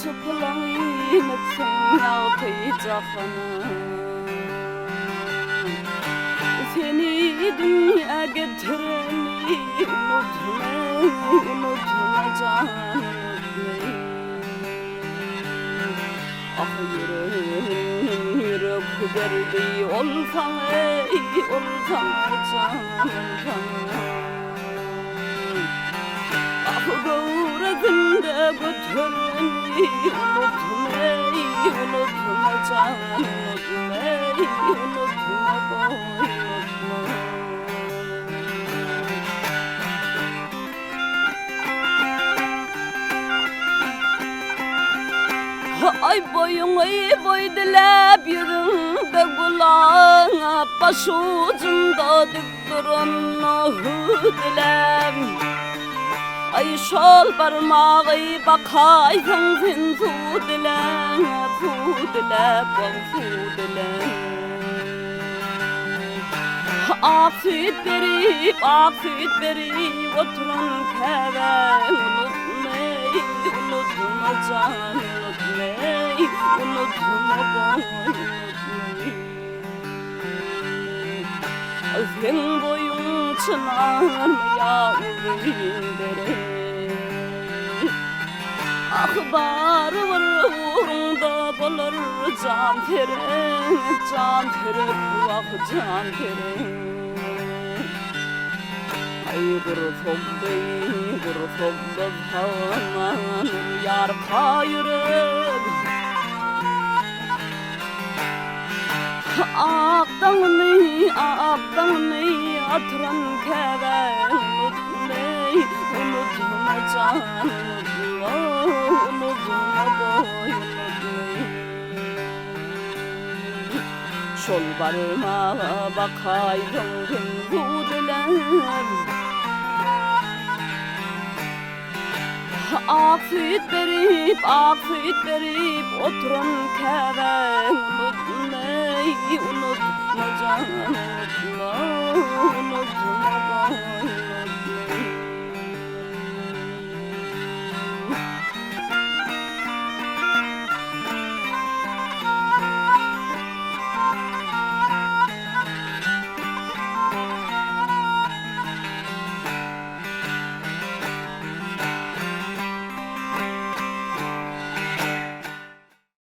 çıplayıp sen kıyacağını seni dünya getireni unutma canım ah yürek verdi olsan canım ah gavurunda götüreni unutma canım unutma ay boyun ay boy dilep yürümde kulağına başucumda dik durun dilem ay şol parmağı bakaysın sen su dilem afiyet verip oturun keve unutma canım unutma sen boyun çınar yavrum ah bar var uğrunda bulur can tere ah can tere ay gursumda haman yar kayırıp Aqdağını atıran keve unutma canım unutma boyunu şol barıma bakaydın bu dilem afiyet verip oturun keve unutma canım